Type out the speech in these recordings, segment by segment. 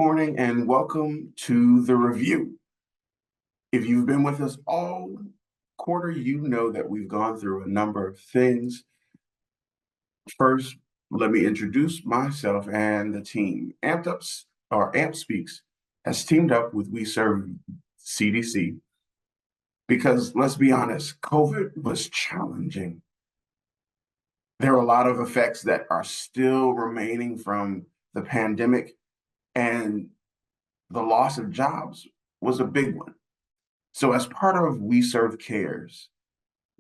morning and welcome to the review. If you've been with us all quarter, you know that we've gone through a number of things. First, let me introduce myself and the team. AMP Speaks has teamed up with WeSERVE CDC because, let's be honest, COVID was challenging. There are a lot of effects that are still remaining from the pandemic, and the loss of jobs was a big one. So as part of WeSERVE Cares,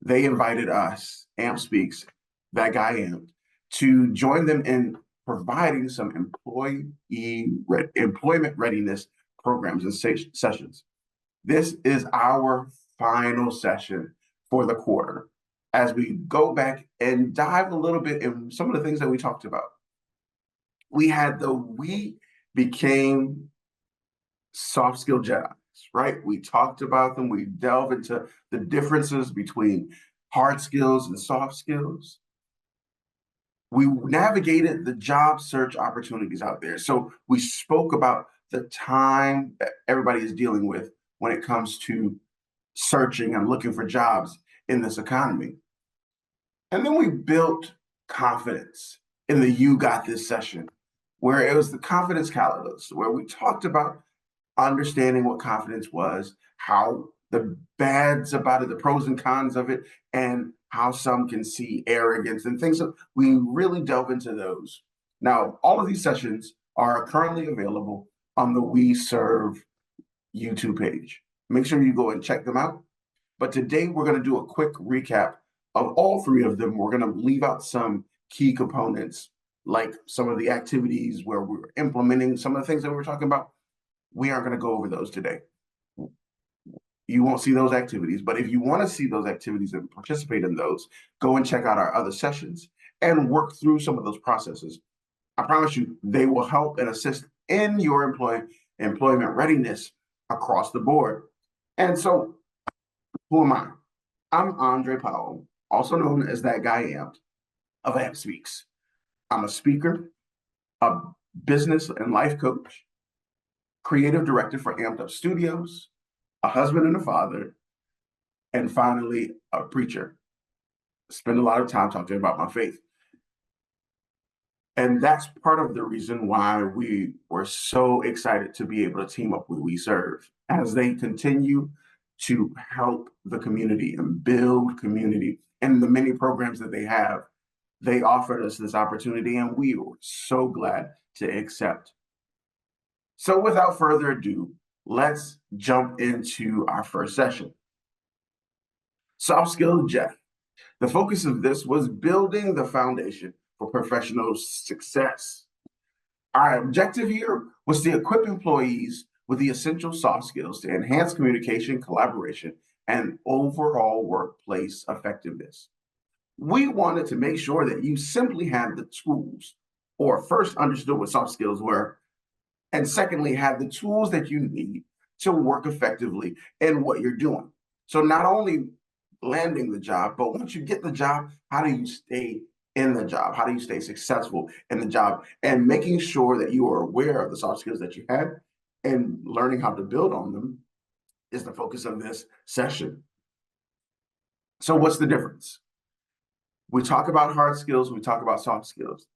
they invited us, AMP Speaks, that guy AMP, to join them in providing some employment readiness programs and sessions. This is our final session for the quarter as we go back and dive a little bit in some of the things that we talked about. We became soft skill Jedis, right? We talked about them. We delve into the differences between hard skills and soft skills. We navigated the job search opportunities out there. So we spoke about the time that everybody is dealing with when it comes to searching and looking for jobs in this economy. And then we built confidence in the You Got This session, where it was the confidence calculus, where we talked about understanding what confidence was, how the bads about it, the pros and cons of it, and how some can see arrogance and things. So we really delve into those. Now, all of these sessions are currently available on the WeSERVE YouTube page. Make sure you go and check them out. But today we're going to do a quick recap of all three of them. We're going to leave out some key components, like some of the activities where we're implementing some of the things that we're talking about. We aren't going to go over those today. You won't see those activities, but if you want to see those activities and participate in those, go and check out our other sessions and work through some of those processes. I promise you, they will help and assist in your employment readiness across the board. And so, who am I? I'm Andre Powell, also known as that guy AMP of AMP Speaks. I'm a speaker, a business and life coach, creative director for Amped Up Studios, a husband and a father, and finally, a preacher. Spend a lot of time talking about my faith. And that's part of the reason why we were so excited to be able to team up with WeSERVE as they continue to help the community and build community. And the many programs that they have, they offered us this opportunity, and we were so glad to accept. So without further ado, let's jump into our first session. Soft Skill Jeff. The focus of this was building the foundation for professional success. Our objective here was to equip employees with the essential soft skills to enhance communication, collaboration, and overall workplace effectiveness. We wanted to make sure that you simply had the tools, or first understood what soft skills were, and secondly, have the tools that you need to work effectively in what you're doing. So not only landing the job, but once you get the job, how do you stay in the job? How do you stay successful in the job? And making sure that you are aware of the soft skills that you had and learning how to build on them is the focus of this session. So what's the difference? We talk about hard skills, we talk about soft skills.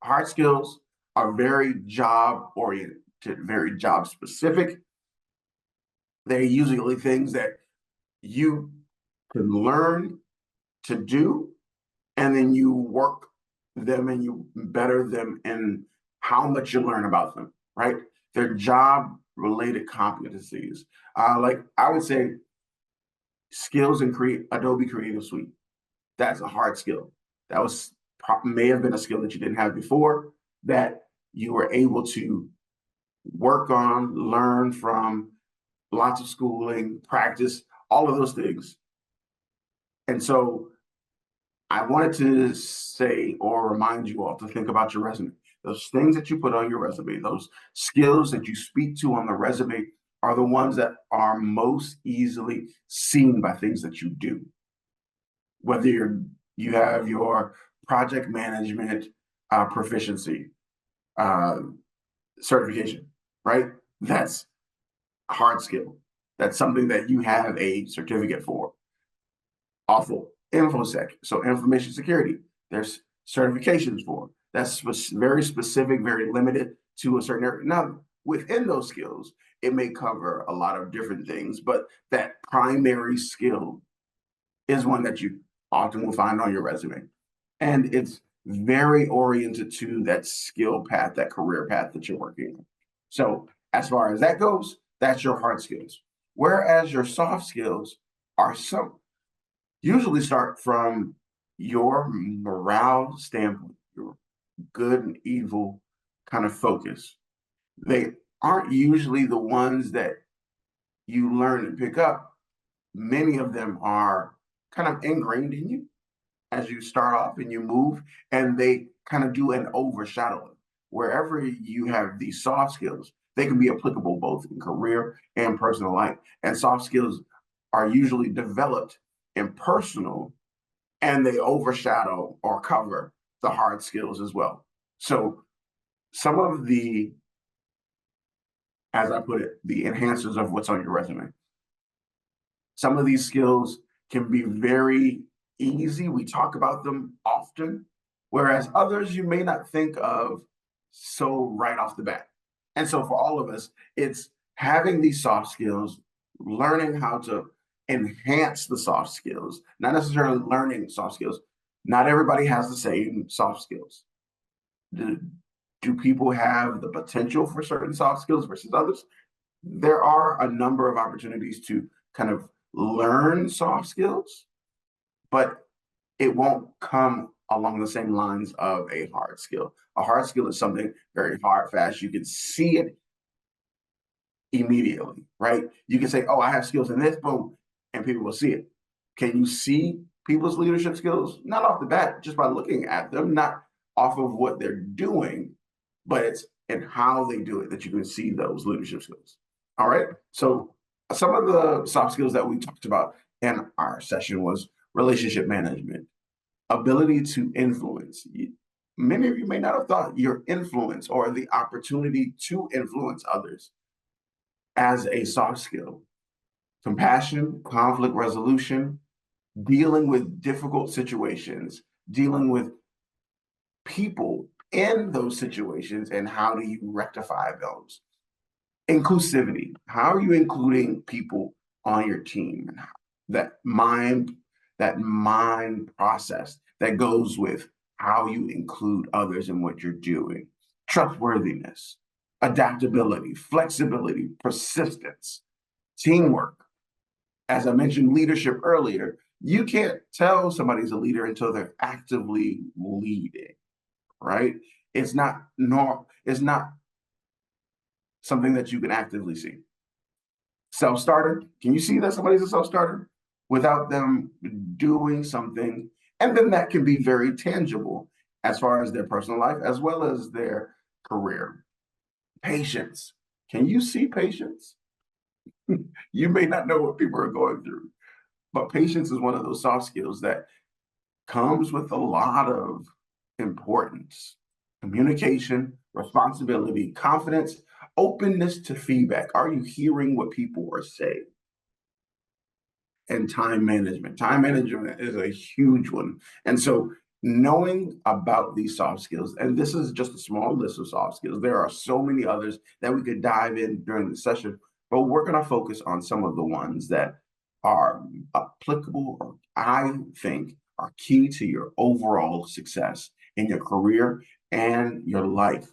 Hard skills are very job-oriented, very job-specific. They're usually things that you can learn to do, and then you work them and you better them in how much you learn about them, right? They're job-related competencies. Like I would say, skills in Adobe Creative Suite. That's a hard skill. That may have been a skill that you didn't have before, that you were able to work on, learn from, lots of schooling, practice, all of those things. And so I wanted to say or remind you all to think about your resume. Those things that you put on your resume, those skills that you speak to on the resume are the ones that are most easily seen by things that you do. Whether you have your project management proficiency, certification, right? That's a hard skill. That's something that you have a certificate for. Awful. InfoSec, so information security, there's certifications for. That's very specific, very limited to a certain area. Now, within those skills, it may cover a lot of different things, but that primary skill is one that you often will find on your resume. And it's very oriented to that skill path, that career path that you're working on. So as far as that goes, that's your hard skills. Whereas your soft skills are some usually start from your morale standpoint, your good and evil kind of focus. They aren't usually the ones that you learn and pick up. Many of them are kind of ingrained in you as you start off and you move, and they kind of do an overshadowing. Wherever you have these soft skills, they can be applicable both in career and personal life. And soft skills are usually developed in personal, and they overshadow or cover the hard skills as well. So some of the, as I put it, the enhancers of what's on your resume. Some of these skills can be very easy. We talk about them often, whereas others you may not think of so right off the bat. And so for all of us, it's having these soft skills, learning how to enhance the soft skills, not necessarily learning soft skills. Not everybody has the same soft skills. Do people have the potential for certain soft skills versus others? There are a number of opportunities to kind of learn soft skills, but it won't come along the same lines of a hard skill. A hard skill is something very hard, fast. You can see it immediately, right? You can say, oh, I have skills in this, boom, and people will see it. Can you see people's leadership skills? Not off the bat, just by looking at them, not off of what they're doing, but it's in how they do it that you can see those leadership skills. All right. So some of the soft skills that we talked about in our session was relationship management, ability to influence. Many of you may not have thought your influence or the opportunity to influence others as a soft skill. Compassion, conflict resolution, dealing with difficult situations, dealing with people in those situations, and how do you rectify those? Inclusivity. How are you including people on your team? That mind process that goes with how you include others in what you're doing. Trustworthiness, adaptability, flexibility, persistence, teamwork. As I mentioned leadership earlier, you can't tell somebody's a leader until they're actively leading, right? It's not something that you can actively see. Self-starter, can you see that somebody's a self-starter without them doing something? And then that can be very tangible as far as their personal life, as well as their career. Patience, can you see patience? You may not know what people are going through, but patience is one of those soft skills that comes with a lot of importance. Communication, responsibility, confidence, openness to feedback. Are you hearing what people are saying? And time management. Time management is a huge one. And so knowing about these soft skills, and this is just a small list of soft skills, there are so many others that we could dive in during the session, but we're going to focus on some of the ones that are applicable, or I think are key to your overall success in your career and your life.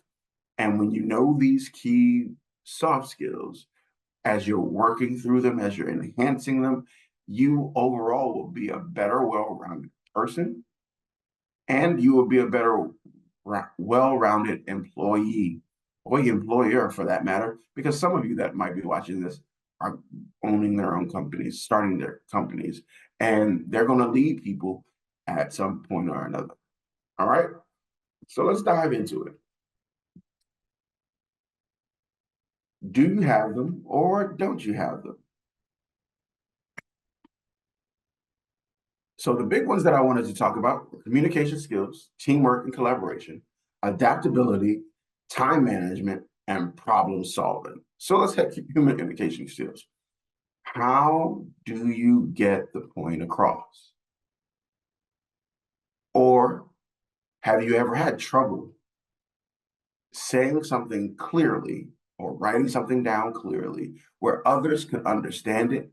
And when you know these key soft skills, as you're working through them, as you're enhancing them, you overall will be a better, well-rounded person, and you will be a better, well-rounded employee or employer for that matter, because some of you that might be watching this are owning their own companies, starting their companies, and they're going to lead people at some point or another. All right, so let's dive into it. Do you have them or don't you have them? So the big ones that I wanted to talk about were communication skills, teamwork and collaboration, adaptability, time management, and problem solving. So let's have human communication skills. How do you get the point across? Or have you ever had trouble saying something clearly or writing something down clearly where others could understand it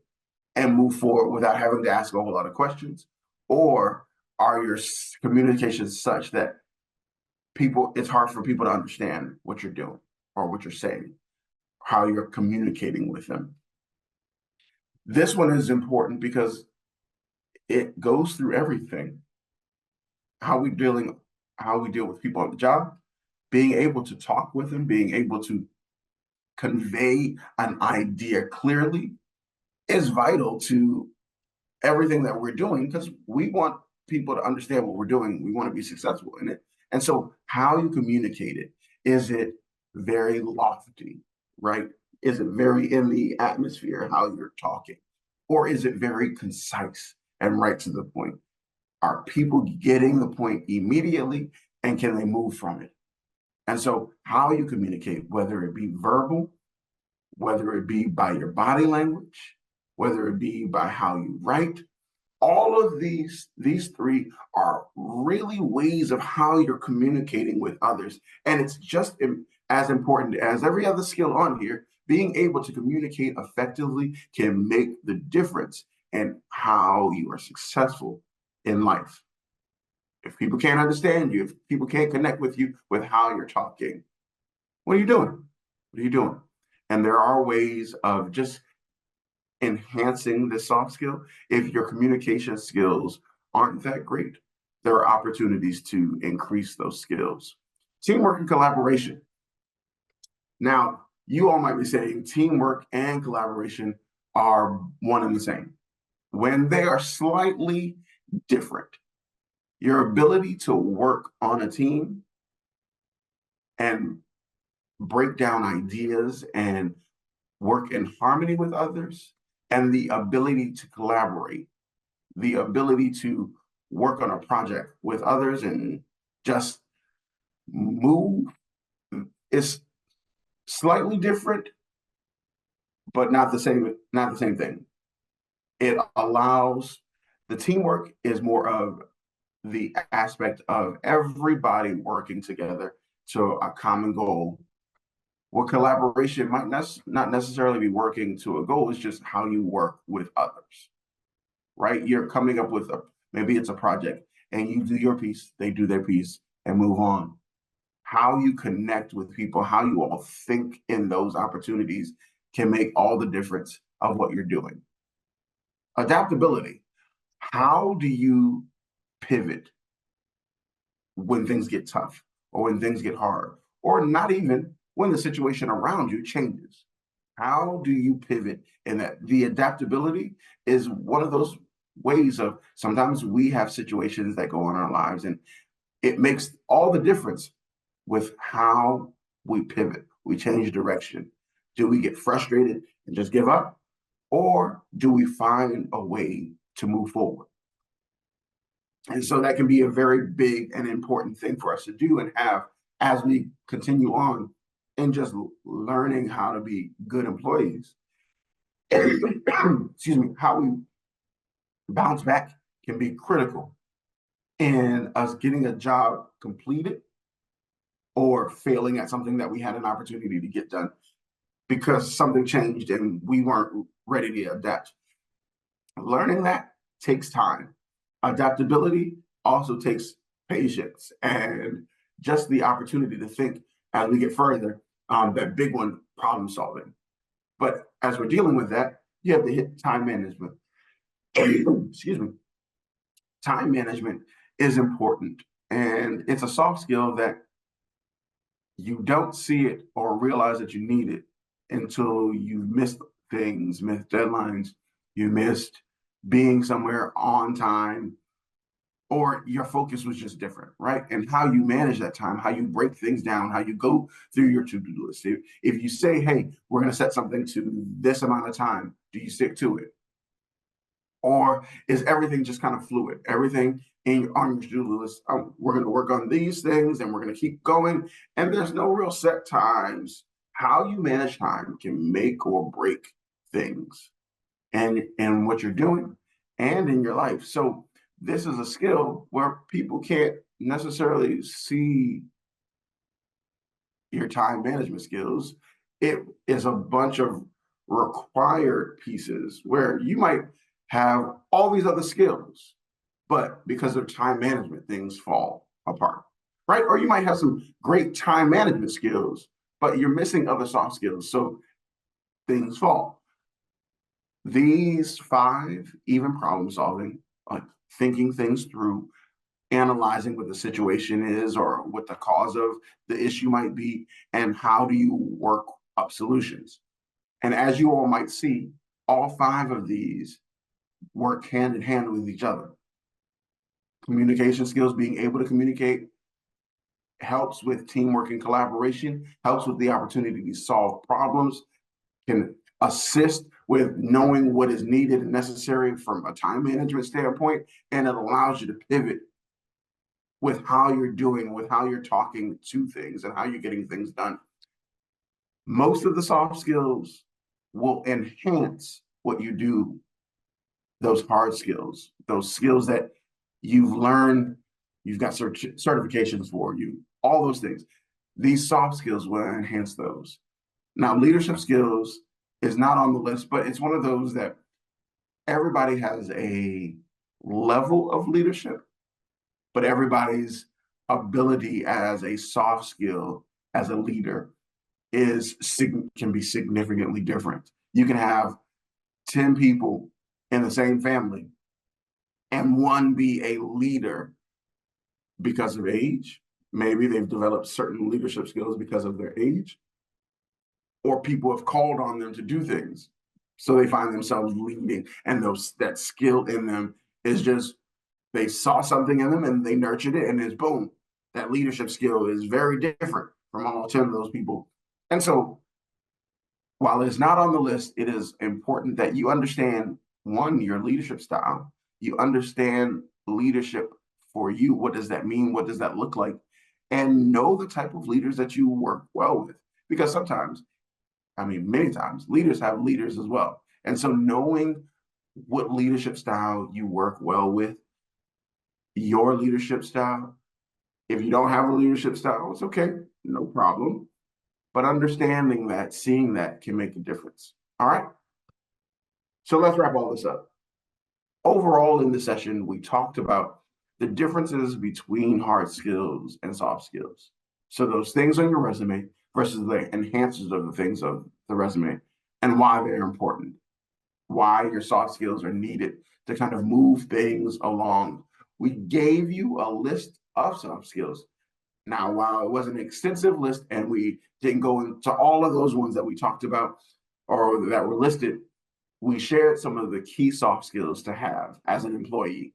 and move forward without having to ask a whole lot of questions? Or are your communications such that it's hard for people to understand what you're doing or what you're saying, how you're communicating with them? This one is important because it goes through everything. How we deal with people on the job, being able to talk with them, being able to convey an idea clearly is vital to everything that we're doing, because we want people to understand what we're doing. We want to be successful in it. And so how you communicate it, is it very lofty, right? Is it very in the atmosphere, how you're talking? Or is it very concise and right to the point? Are people getting the point immediately, and can they move from it? And so how you communicate, whether it be verbal, whether it be by your body language, whether it be by how you write, all of these three are really ways of how you're communicating with others. And it's just as important as every other skill on here. Being able to communicate effectively can make the difference in how you are successful in life. If people can't understand you, if people can't connect with you with how you're talking, what are you doing? What are you doing? And there are ways of just enhancing this soft skill. If your communication skills aren't that great, there are opportunities to increase those skills. Teamwork and collaboration. Now, you all might be saying teamwork and collaboration are one and the same, when they are slightly different. Your ability to work on a team and break down ideas and work in harmony with others, and the ability to collaborate, the ability to work on a project with others and just move, is slightly different, but not the same thing. It allows, the teamwork is more of the aspect of everybody working together to a common goal. What collaboration might not necessarily be working to a goal, is just how you work with others, right? You're coming up with maybe it's a project, and you do your piece, they do their piece, and move on. How you connect with people, how you all think in those opportunities can make all the difference of what you're doing. Adaptability. How do you pivot when things get tough, or when things get hard, or not even when the situation around you changes? How do you pivot in that? The adaptability is one of those ways of, sometimes we have situations that go on in our lives, and it makes all the difference with how we pivot. We change direction. Do we get frustrated and just give up? Or do we find a way to move forward? And so that can be a very big and important thing for us to do and have as we continue on in just learning how to be good employees. Excuse me, how we bounce back can be critical in us getting a job completed or failing at something that we had an opportunity to get done because something changed and we weren't ready to adapt. Learning that takes time. Adaptability also takes patience and just the opportunity to think as we get further, that big one, problem solving. But as we're dealing with that, you have to hit time management. Excuse me. Time management is important, and it's a soft skill that you don't see it or realize that you need it until you've missed things, missed deadlines, you missed being somewhere on time, or your focus was just different, right? And how you manage that time, how you break things down, how you go through your to-do list. If you say, hey, we're going to set something to this amount of time, do you stick to it? Or is everything just kind of fluid? Everything on your to-do list, we're going to work on these things and we're going to keep going. And there's no real set times how you manage time can make or break things and what you're doing and in your life. So this is a skill where people can't necessarily see your time management skills. It is a bunch of required pieces where you might have all these other skills, but because of time management, things fall apart, right? Or you might have some great time management skills, but you're missing other soft skills. So things fall. These five, even problem solving, thinking things through, analyzing what the situation is or what the cause of the issue might be, and how do you work up solutions. And as you all might see, all five of these work hand in hand with each other. Communication skills, being able to communicate, helps with teamwork and collaboration, helps with the opportunity to solve problems, can assist with knowing what is needed and necessary from a time management standpoint, and it allows you to pivot with how you're doing, with how you're talking to things and how you're getting things done. Most of the soft skills will enhance what you do, those hard skills, those skills that you've learned, you've got certifications for, you, all those things. These soft skills will enhance those. Now, leadership skills is not on the list, but it's one of those that everybody has a level of leadership, but everybody's ability as a soft skill, as a leader, can be significantly different. You can have 10 people in the same family and one be a leader because of age. Maybe they've developed certain leadership skills because of their age, or people have called on them to do things. So they find themselves leading, and that skill in them is just, they saw something in them and they nurtured it, and it's boom. That leadership skill is very different from all 10 of those people. And so while it's not on the list, it is important that you understand, one, your leadership style. You understand leadership for you. What does that mean? What does that look like? And know the type of leaders that you work well with. Because sometimes, many times, leaders have leaders as well. And so knowing what leadership style you work well with, your leadership style. If you don't have a leadership style, it's okay, no problem. But understanding that, seeing that can make a difference. All right. So let's wrap all this up. Overall, in the session, we talked about the differences between hard skills and soft skills. So those things on your resume versus the enhancers of the things of the resume, and why they're important, why your soft skills are needed to kind of move things along. We gave you a list of soft skills. Now, while it was an extensive list and we didn't go into all of those ones that we talked about or that were listed, we shared some of the key soft skills to have as an employee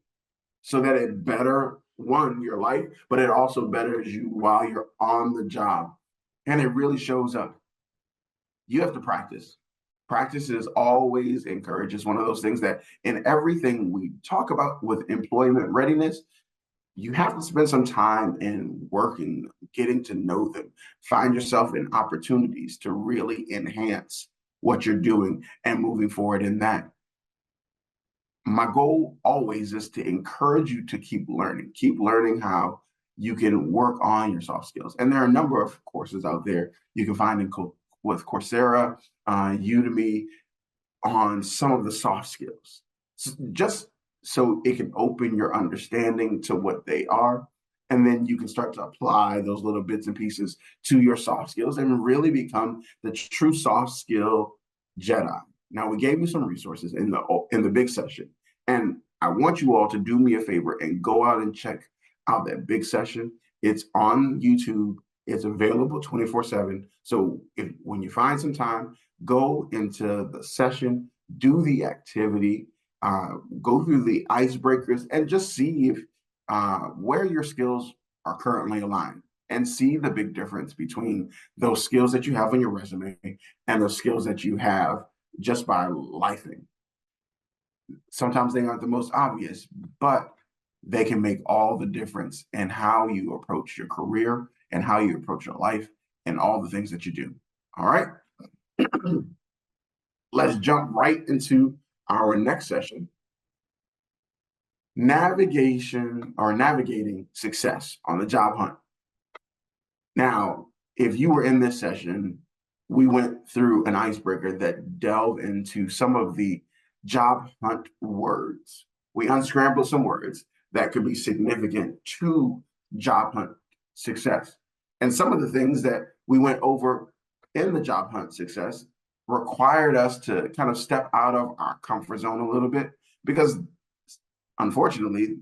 so that it better, one, your life, but it also betters you while you're on the job. And it really shows up. You have to practice. Practice is always encouraged. It's one of those things that in everything we talk about with employment readiness, you have to spend some time in working, getting to know them, find yourself in opportunities to really enhance what you're doing and moving forward in that. My goal always is to encourage you to keep learning how you can work on your soft skills. And there are a number of courses out there you can find with Coursera, Udemy, on some of the soft skills, just so it can open your understanding to what they are. And then you can start to apply those little bits and pieces to your soft skills and really become the true soft skill Jedi. Now, we gave you some resources in the big session, and I want you all to do me a favor and go out and check out that big session. It's on YouTube. It's available 24/7. So when you find some time, go into the session, do the activity, go through the icebreakers, and just see if where your skills are currently aligned, and see the big difference between those skills that you have on your resume and those skills that you have just by lifing. Sometimes they aren't the most obvious, but they can make all the difference in how you approach your career and how you approach your life and all the things that you do. All right. Let's jump right into our next session. Navigating success on the job hunt. Now, if you were in this session, we went through an icebreaker that delved into some of the job hunt words. We unscrambled some words that could be significant to job hunt success. And some of the things that we went over in the job hunt success required us to kind of step out of our comfort zone a little bit because unfortunately,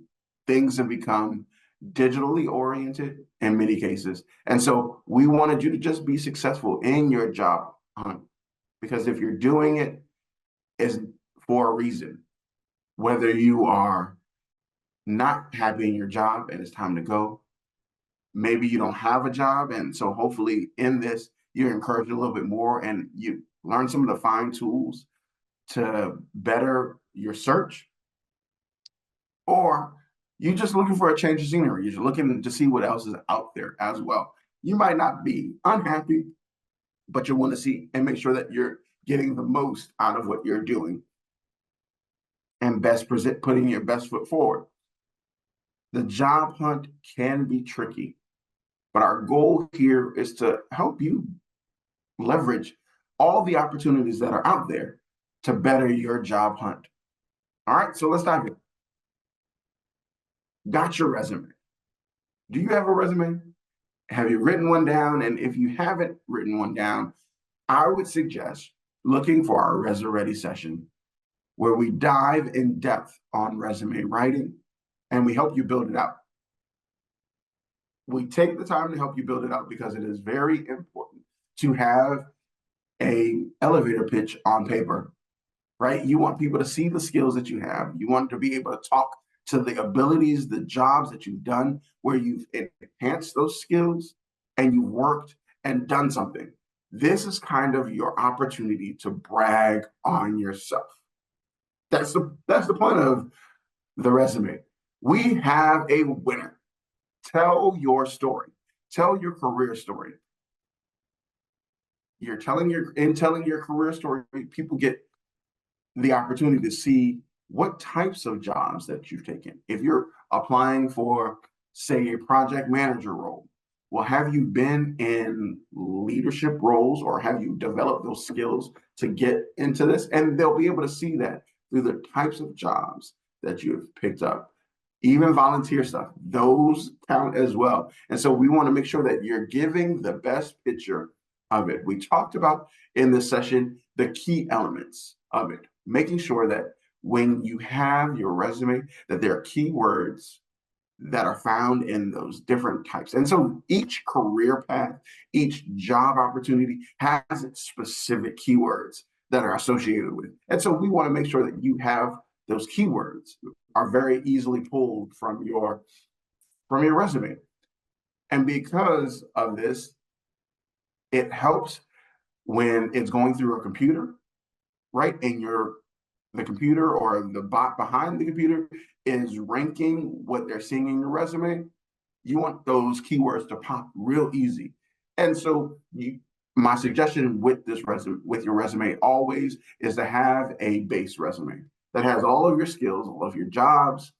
things have become digitally oriented in many cases. And so we wanted you to just be successful in your job hunt because if you're doing it, it's for a reason. Whether you are not happy in your job and it's time to go, maybe you don't have a job. And so hopefully in this, you're encouraged a little bit more and you learn some of the fine tools to better your search. Or you're just looking for a change of scenery. You're just looking to see what else is out there as well. You might not be unhappy, but you want to see and make sure that you're getting the most out of what you're doing and putting your best foot forward. The job hunt can be tricky, but our goal here is to help you leverage all the opportunities that are out there to better your job hunt. All right, so let's dive in. Got your resume. Do you have a resume? Have you written one down? And if you haven't written one down, I would suggest looking for our Resume Ready session where we dive in depth on resume writing and we help you build it out. We take the time to help you build it out because it is very important to have an elevator pitch on paper, right? You want people to see the skills that you have. You want to be able to talk to the abilities, the jobs that you've done where you've enhanced those skills and you've worked and done something. This is kind of your opportunity to brag on yourself. That's the point of the resume. We have a winner. Tell your story. Tell your career story. Telling your career story, people get the opportunity to see what types of jobs that you've taken. If you're applying for, say, a project manager role, well, have you been in leadership roles or have you developed those skills to get into this? And they'll be able to see that through the types of jobs that you have picked up. Even volunteer stuff, those count as well. And so we want to make sure that you're giving the best picture of it. We talked about in this session the key elements of it, making sure that when you have your resume, that there are keywords that are found in those different types. And so each career path, each job opportunity has its specific keywords that are associated with it. And so we want to make sure that you have those keywords are very easily pulled from your resume. And because of this, it helps when it's going through a computer, right? And the computer or the bot behind the computer is ranking what they're seeing in your resume. You want those keywords to pop real easy. And so my suggestion with your resume always is to have a base resume that has all of your skills, all of your jobs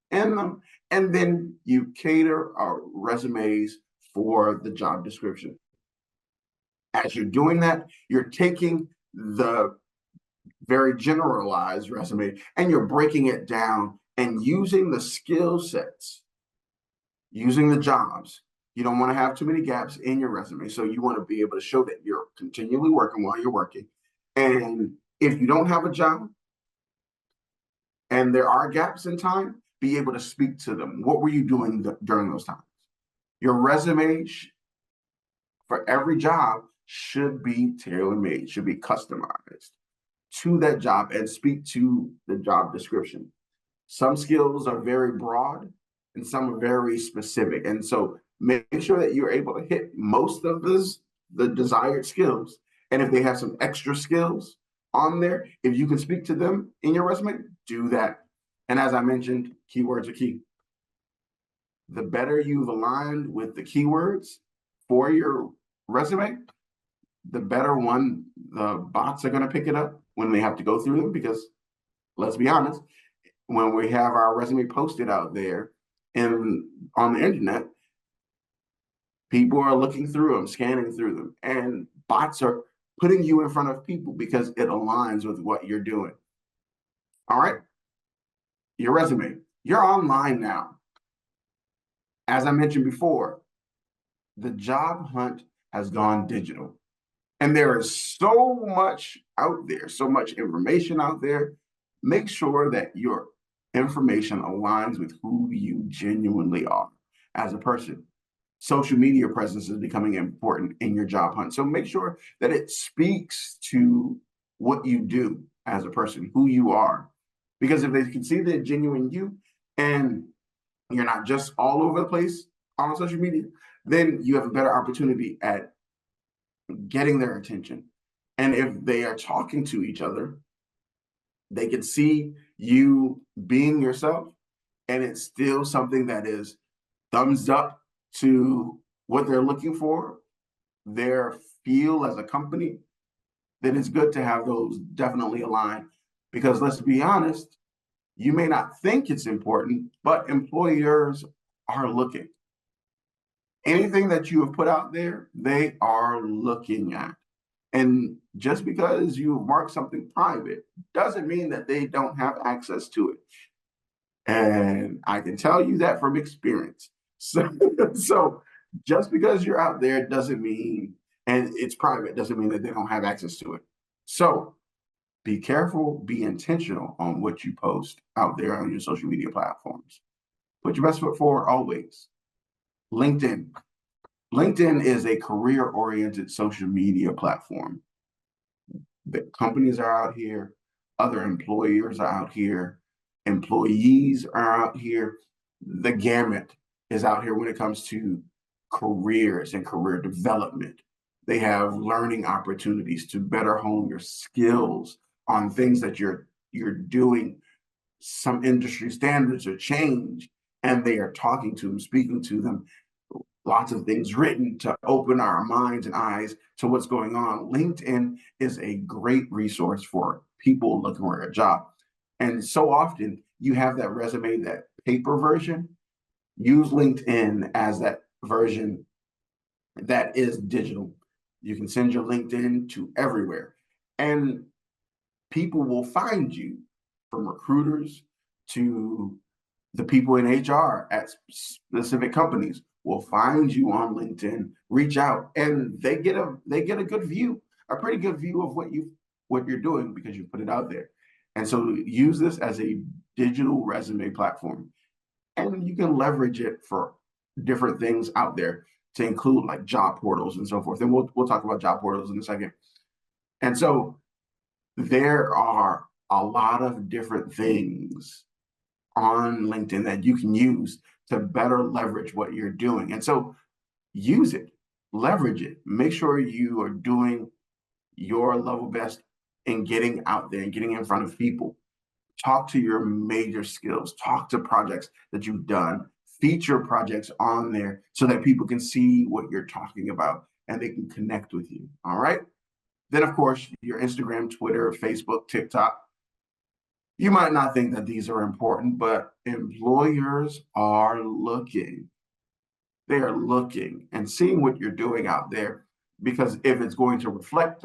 in them, and then you cater our resumes for the job description. As you're doing that, you're taking the very generalized resume and you're breaking it down and using the skill sets, using the jobs. You don't want to have too many gaps in your resume. So you want to be able to show that you're continually working while you're working. And if you don't have a job and there are gaps in time, be able to speak to them. What were you doing during those times? Your resume for every job should be tailor-made, should be customized to that job and speak to the job description. Some skills are very broad and some are very specific. And so make sure that you're able to hit most of the desired skills. And if they have some extra skills on there, if you can speak to them in your resume, do that. And as I mentioned, keywords are key. The better you've aligned with the keywords for your resume, the better one, the bots are going to pick it up when they have to go through them, because let's be honest, when we have our resume posted out there and on the internet, people are looking through them, scanning through them, and bots are putting you in front of people because it aligns with what you're doing. All right, your resume, you're online now. As I mentioned before, the job hunt has gone digital. And there is so much out there, so much information out there. Make sure that your information aligns with who you genuinely are as a person. Social media presence is becoming important in your job hunt. So make sure that it speaks to what you do as a person, who you are. Because if they can see the genuine you and you're not just all over the place on social media, then you have a better opportunity at getting their attention. And if they are talking to each other, they can see you being yourself, and it's still something that is thumbs up to what they're looking for, their feel as a company, then it's good to have those definitely aligned. Because let's be honest, you may not think it's important, but employers are looking. Anything that you have put out there, they are looking at. And just because you mark something private doesn't mean that they don't have access to it. And I can tell you that from experience. So just because you're out there doesn't mean, and it's private, doesn't mean that they don't have access to it. So be careful, be intentional on what you post out there on your social media platforms. Put your best foot forward always. LinkedIn. LinkedIn is a career-oriented social media platform. The companies are out here, other employers are out here, employees are out here. The gamut is out here when it comes to careers and career development. They have learning opportunities to better hone your skills on things that you're doing. Some industry standards are changed, and they are talking to them, speaking to them. Lots of things written to open our minds and eyes to what's going on. LinkedIn is a great resource for people looking for a job. And so often you have that resume, that paper version. Use LinkedIn as that version that is digital. You can send your LinkedIn to everywhere, and people will find you, from recruiters to the people in HR at specific companies will find you on LinkedIn, reach out, and they get a good view, a pretty good view of what you're doing because you put it out there. And so use this as a digital resume platform, and you can leverage it for different things out there, to include like job portals and so forth. And we'll talk about job portals in a second. And so there are a lot of different things on LinkedIn that you can use to better leverage what you're doing. And so use it, leverage it, make sure you are doing your level best in getting out there and getting in front of people. Talk to your major skills, talk to projects that you've done, feature projects on there so that people can see what you're talking about and they can connect with you. All right. Then, of course, your Instagram, Twitter, Facebook, TikTok. You might not think that these are important, but employers are looking. They are looking and seeing what you're doing out there, because if it's going to reflect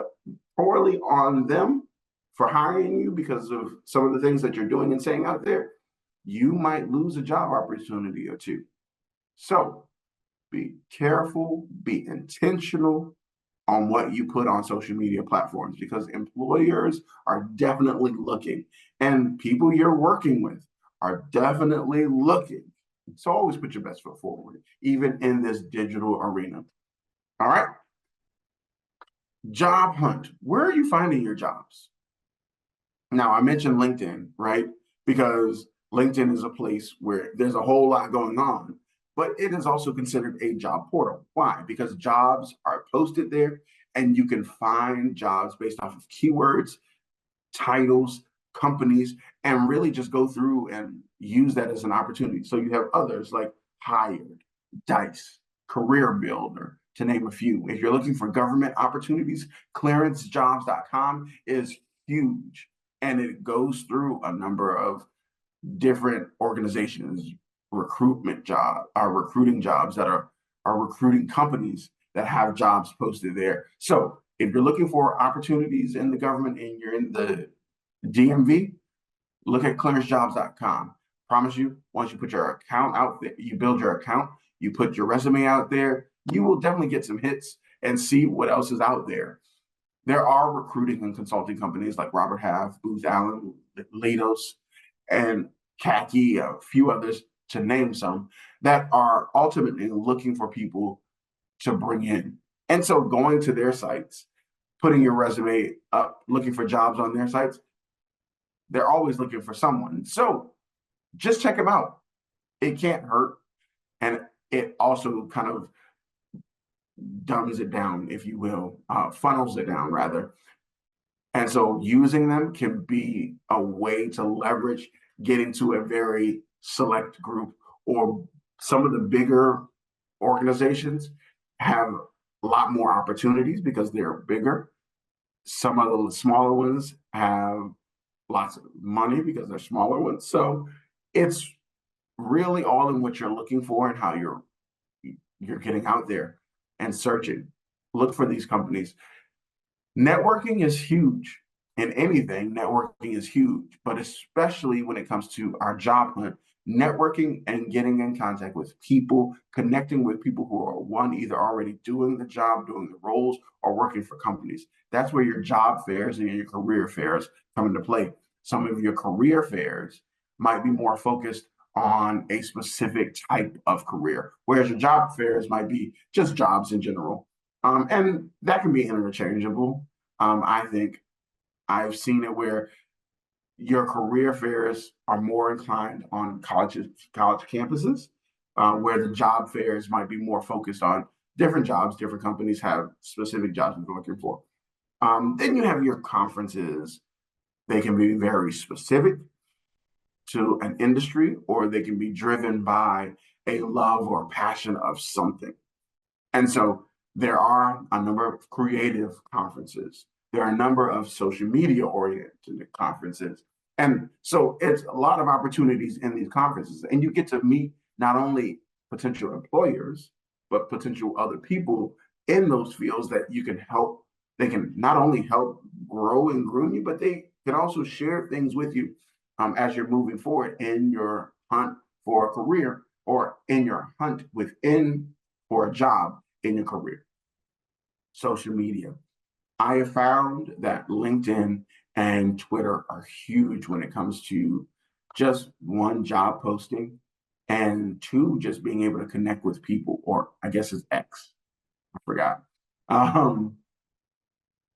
poorly on them for hiring you because of some of the things that you're doing and saying out there, you might lose a job opportunity or two. So be careful, be intentional on what you put on social media platforms, because employers are definitely looking, and people you're working with are definitely looking. So always put your best foot forward, even in this digital arena. All right. Job hunt. Where are you finding your jobs? Now, I mentioned LinkedIn, right? Because LinkedIn is a place where there's a whole lot going on, but it is also considered a job portal. Why? Because jobs are posted there, and you can find jobs based off of keywords, titles, companies, and really just go through and use that as an opportunity. So you have others like Hired, Dice, Career Builder, to name a few. If you're looking for government opportunities, clearancejobs.com is huge, and it goes through a number of different organizations, recruiting jobs that are recruiting companies that have jobs posted there. So if you're looking for opportunities in the government and you're in the DMV, look at clearancejobs.com. Promise you, once you put your account out there, you build your account, you put your resume out there, you will definitely get some hits and see what else is out there. There are recruiting and consulting companies like Robert Half, Booz Allen, Leidos, and Khaki, a few others to name some, that are ultimately looking for people to bring in. And so going to their sites, putting your resume up, looking for jobs on their sites, they're always looking for someone. So just check them out. It can't hurt. And it also kind of dumbs it down, if you will, funnels it down rather. And so using them can be a way to leverage getting to a very select group, or some of the bigger organizations have a lot more opportunities because they're bigger. Some of the smaller ones have lots of money because they're smaller ones. So it's really all in what you're looking for and how you're getting out there and searching. Look for these companies. Networking is huge. In anything, networking is huge, but especially when it comes to our job hunt, networking and getting in contact with people, connecting with people who are either already doing the job, doing the roles, or working for companies. That's where your job fairs and your career fairs come into play. Some of your career fairs might be more focused on a specific type of career, whereas your job fairs might be just jobs in general. And that can be interchangeable. I think I've seen it where your career fairs are more inclined on college campuses, where the job fairs might be more focused on different jobs. Different companies have specific jobs they're looking for. Then you have your conferences. They can be very specific to an industry, or they can be driven by a love or passion of something. And so there are a number of creative conferences. There are a number of social media oriented conferences. And so it's a lot of opportunities in these conferences. And you get to meet not only potential employers, but potential other people in those fields that you can help. They can not only help grow and groom you, but they can also share things with you as you're moving forward in your hunt for a career, or in your hunt for a job in your career. Social media. I have found that LinkedIn and Twitter are huge when it comes to just one, job posting, and two, just being able to connect with people, or I guess it's X. I forgot.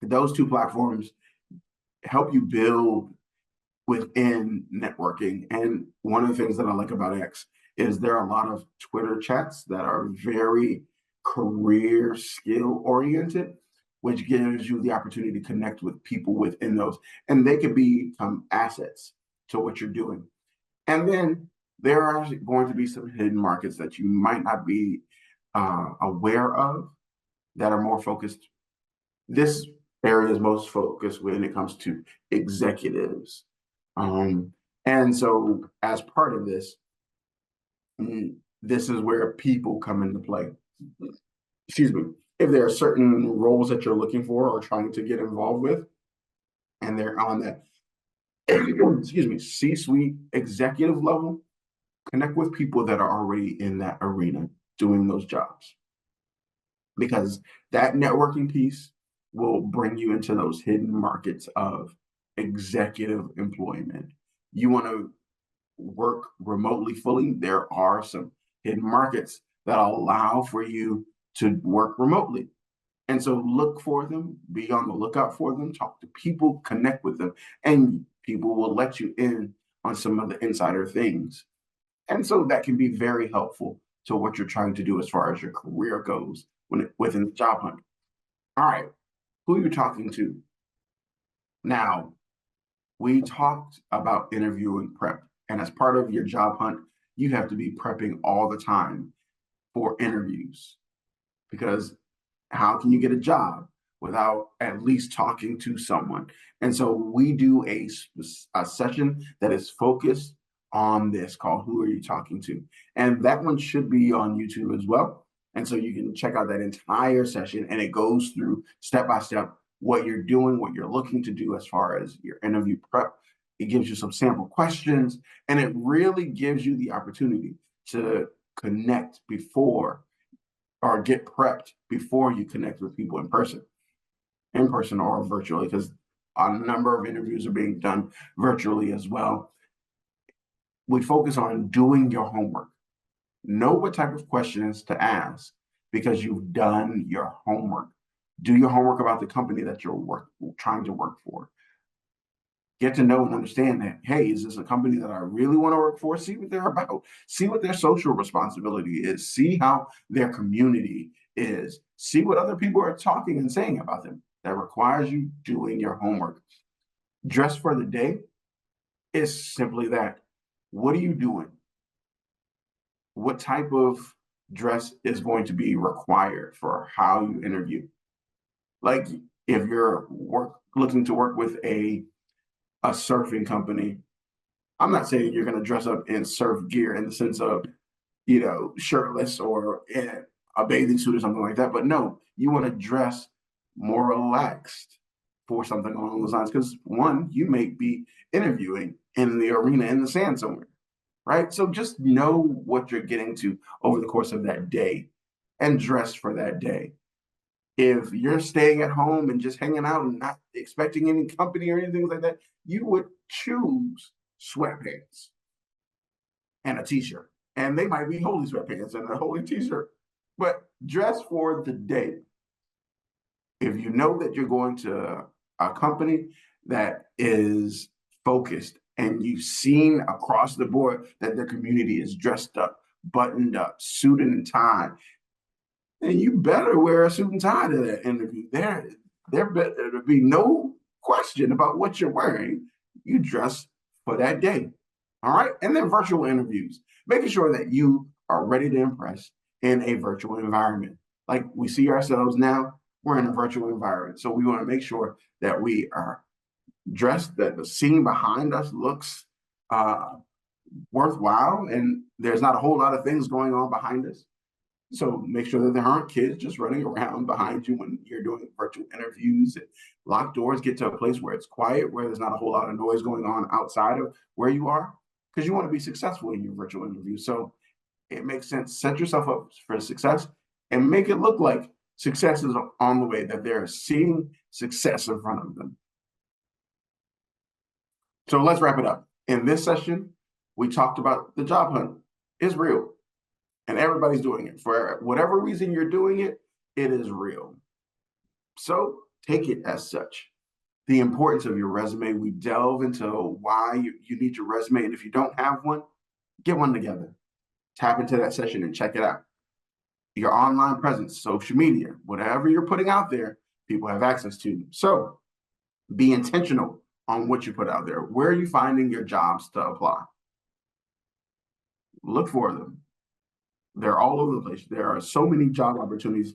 Those two platforms help you build within networking. And one of the things that I like about X is there are a lot of Twitter chats that are very career skill oriented, which gives you the opportunity to connect with people within those, and they can become assets to what you're doing. And then there are going to be some hidden markets that you might not be aware of that are more focused. This area is most focused when it comes to executives. And so as part of this, this is where people come into play. Excuse me. If there are certain roles that you're looking for or trying to get involved with, and they're on that, excuse me, C-suite executive level, connect with people that are already in that arena doing those jobs. Because that networking piece will bring you into those hidden markets of executive employment. You want to work remotely fully, there are some hidden markets that allow for you to work remotely. And so look for them, be on the lookout for them, talk to people, connect with them, and people will let you in on some of the insider things. And so that can be very helpful to what you're trying to do as far as your career goes within the job hunt. All right, who are you talking to? Now, we talked about interviewing prep, and as part of your job hunt, you have to be prepping all the time for interviews, because How can you get a job without at least talking to someone? And so we do a session that is focused on this called Who Are You Talking To? And that one should be on YouTube as well. And so you can check out that entire session, and it goes through step by step what you're doing, what you're looking to do as far as your interview prep. It gives you some sample questions, and it really gives you the opportunity to connect before or get prepped before you connect with people in person or virtually, because a number of interviews are being done virtually as well. We focus on doing your homework. Know what type of questions to ask because you've done your homework. Do your homework about the company that you're trying to work for. Get to know and understand that, hey, is this a company that I really want to work for? See what they're about. See what their social responsibility is. See how their community is. See what other people are talking and saying about them. That requires you doing your homework. Dress for the day is simply that. What are you doing? What type of dress is going to be required for how you interview? Like if you're looking to work with a surfing company, I'm not saying you're going to dress up in surf gear in the sense of, shirtless or in a bathing suit or something like that. But no, you want to dress more relaxed for something along those lines. Because one, you may be interviewing in the arena in the sand somewhere, right? So just know what you're getting to over the course of that day and dress for that day. If you're staying at home and just hanging out and not expecting any company or anything like that, you would choose sweatpants and a t-shirt. And they might be holy sweatpants and a holy t-shirt, but dress for the day. If you know that you're going to a company that is focused and you've seen across the board that their community is dressed up, buttoned up, suited and tied, and you better wear a suit and tie to that interview. There better be no question about what you're wearing. You dress for that day. All right. And then virtual interviews, making sure that you are ready to impress in a virtual environment. Like we see ourselves now, we're in a virtual environment. So we want to make sure that we are dressed, that the scene behind us looks worthwhile, and there's not a whole lot of things going on behind us. So make sure that there aren't kids just running around behind you when you're doing virtual interviews. And lock doors, get to a place where it's quiet, where there's not a whole lot of noise going on outside of where you are, because you want to be successful in your virtual interview. So it makes sense. Set yourself up for success and make it look like success is on the way, that they're seeing success in front of them. So let's wrap it up. In this session, we talked about the job hunt is real. And everybody's doing it. For whatever reason you're doing it, it is real. So take it as such. The importance of your resume, we delve into why you need your resume. And if you don't have one, get one together. Tap into that session and check it out. Your online presence, social media, whatever you're putting out there, people have access to. So be intentional on what you put out there. Where are you finding your jobs to apply? Look for them. They're all over the place. There are so many job opportunities.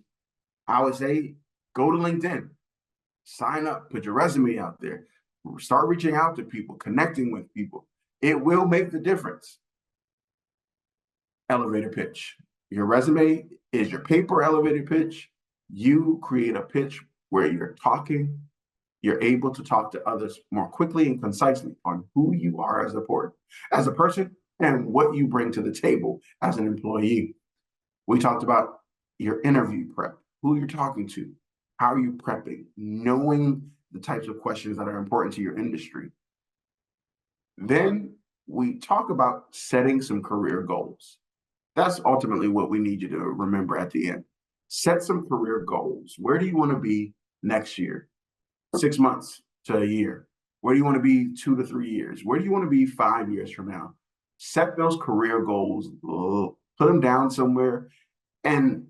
I would say go to LinkedIn, sign up, put your resume out there, start reaching out to people, connecting with people. It will make the difference. Elevator pitch. Your resume is your paper elevator pitch. You create a pitch where you're talking, you're able to talk to others more quickly and concisely on who you are as a person, and what you bring to the table as an employee. We talked about your interview prep, who you're talking to, how are you prepping, knowing the types of questions that are important to your industry. Then we talk about setting some career goals. That's ultimately what we need you to remember at the end. Set some career goals. Where do you want to be next year? 6 months to a year. Where do you want to be 2 to 3 years? Where do you want to be 5 years from now? Set those career goals, put them down somewhere, and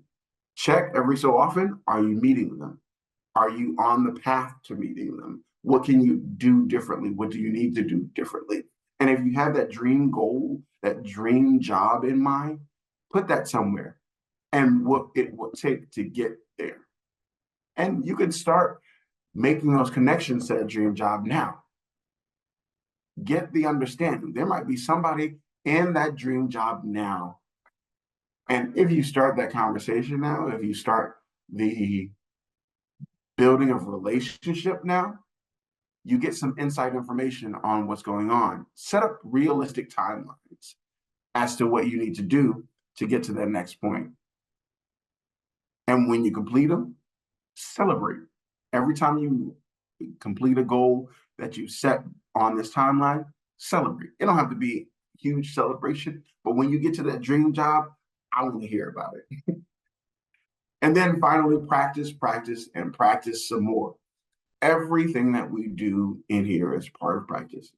check every so often, are you meeting them? Are you on the path to meeting them? What can you do differently? What do you need to do differently? And if you have that dream goal, that dream job in mind, put that somewhere and what it will take to get there. And you can start making those connections to that dream job now. Get the understanding. There might be somebody in that dream job now. And if you start that conversation now, if you start the building of relationship now, you get some inside information on what's going on. Set up realistic timelines as to what you need to do to get to that next point. And when you complete them, celebrate. Every time you complete a goal that you set on this timeline, celebrate. It don't have to be a huge celebration, but when you get to that dream job, I want to hear about it. And then finally, practice, practice, and practice some more. Everything that we do in here is part of practice.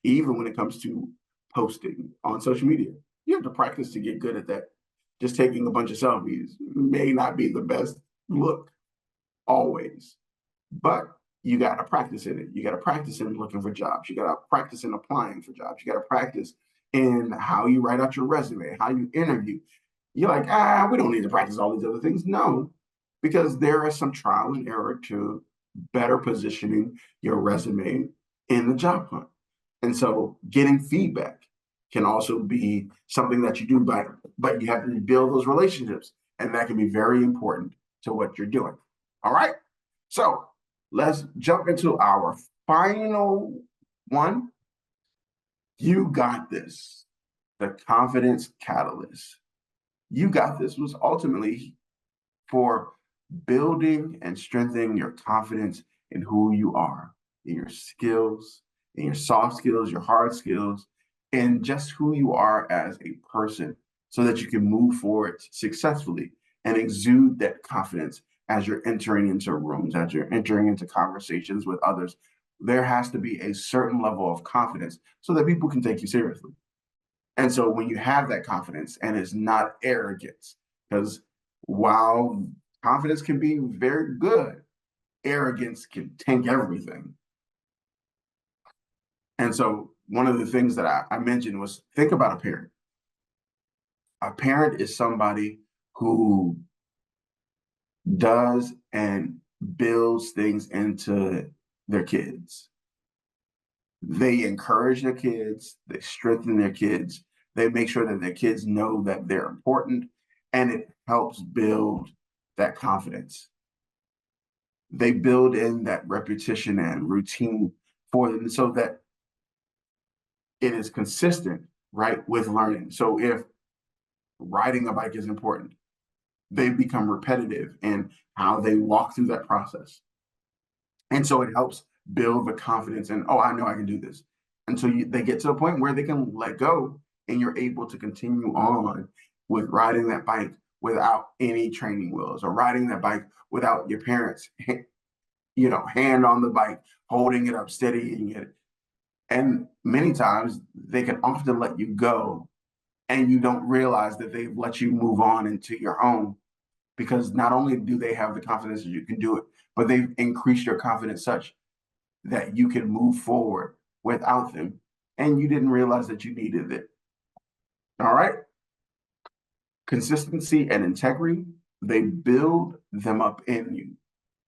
Even when it comes to posting on social media, you have to practice to get good at that. Just taking a bunch of selfies may not be the best look always, but you got to practice in it. You got to practice in looking for jobs. You got to practice in applying for jobs. You got to practice in how you write out your resume, how you interview. You're like, we don't need to practice all these other things. No, because there is some trial and error to better positioning your resume in the job hunt. And so getting feedback can also be something that you do, but you have to build those relationships. And that can be very important to what you're doing. All right. So let's jump into our final one. You got this. The confidence catalyst. You got this was ultimately for building and strengthening your confidence in who you are, in your skills, in your soft skills, your hard skills, and just who you are as a person so that you can move forward successfully and exude that confidence as you're entering into rooms, as you're entering into conversations with others. There has to be a certain level of confidence so that people can take you seriously. And so when you have that confidence and it's not arrogance, because while confidence can be very good, arrogance can tank everything. And so one of the things that I mentioned was think about a parent. A parent is somebody who does and builds things into their kids. They encourage their kids, they strengthen their kids, they make sure that their kids know that they're important, and it helps build that confidence. They build in that repetition and routine for them so that it is consistent, right, with learning. So if riding a bike is important, they become repetitive in how they walk through that process. And so it helps build the confidence and, I know I can do this. Until they get to a point where they can let go and you're able to continue on with riding that bike without any training wheels or riding that bike without your parents, hand on the bike, holding it up, steadying it. And many times they can often let you go and you don't realize that they've let you move on into your own, because not only do they have the confidence that you can do it, but they've increased your confidence such that you can move forward without them, and you didn't realize that you needed it. All right. Consistency and integrity, they build them up in you.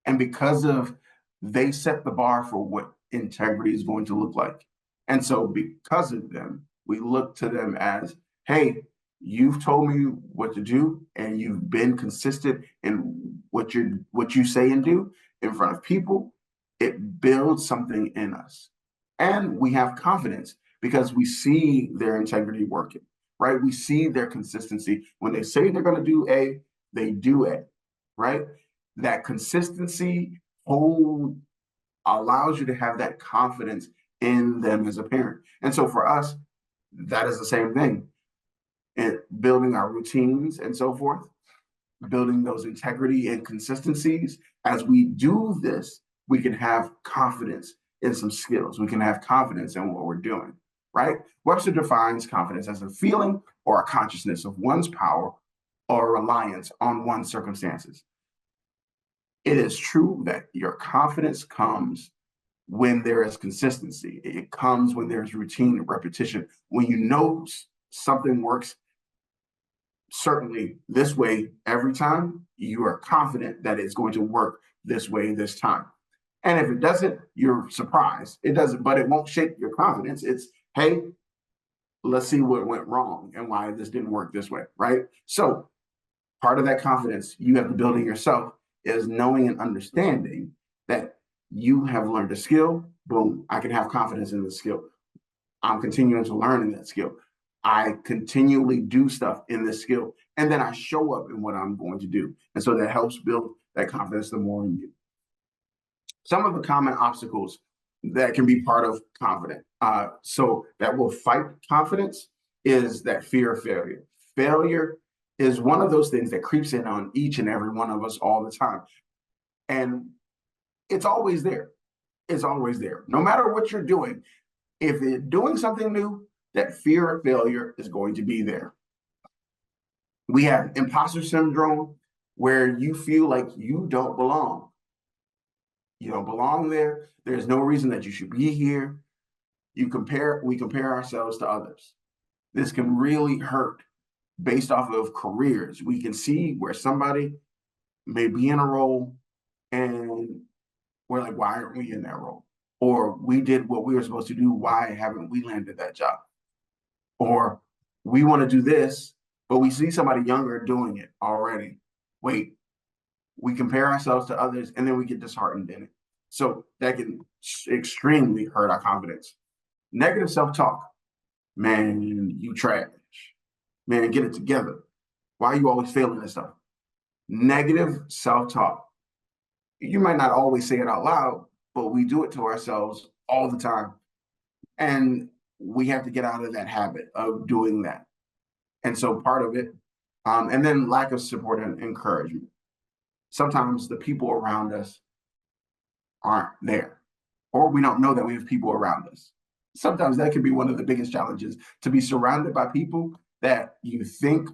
And because of, they set the bar for what integrity is going to look like. And so because of them, we look to them as, hey, you've told me what to do and you've been consistent in what you say and do in front of people. It builds something in us. And we have confidence because we see their integrity working, right? We see their consistency. When they say they're going to do A, they do A, right? That consistency allows you to have that confidence in them as a parent. And so for us, that is the same thing. And building our routines and so forth, building those integrity and consistencies. As we do this, we can have confidence in some skills. We can have confidence in what we're doing, right? Webster defines confidence as a feeling or a consciousness of one's power or reliance on one's circumstances. It is true that your confidence comes when there is consistency. It comes when there's routine and repetition. When you know something works certainly this way every time, you are confident that it's going to work this way this time. And if it doesn't, you're surprised. It doesn't, but it won't shake your confidence. It's, hey, let's see what went wrong and why this didn't work this way, right? So part of that confidence you have to build in yourself is knowing and understanding that you have learned a skill. Boom, I can have confidence in the skill. I'm continuing to learn in that skill. I continually do stuff in this skill, and then I show up in what I'm going to do. And so that helps build that confidence the more in you. Some of the common obstacles that can be part of confidence, so that will fight confidence, is that fear of failure. Failure is one of those things that creeps in on each and every one of us all the time. And it's always there. It's always there. No matter what you're doing, if you're doing something new, that fear of failure is going to be there. We have imposter syndrome, where you feel like you don't belong. You don't belong there. There's no reason that you should be here. We compare ourselves to others. This can really hurt based off of careers. We can see where somebody may be in a role and we're like, why aren't we in that role? Or we did what we were supposed to do. Why haven't we landed that job? Or we want to do this, but we see somebody younger doing it already. Wait, we compare ourselves to others and then we get disheartened in it. So that can extremely hurt our confidence. Negative self-talk. Man, you trash. Man, get it together. Why are you always failing this stuff? Negative self-talk. You might not always say it out loud, but we do it to ourselves all the time. And we have to get out of that habit of doing that. And so part of it, and then lack of support and encouragement. Sometimes the people around us aren't there, or we don't know that we have people around us. Sometimes that can be one of the biggest challenges, to be surrounded by people that you think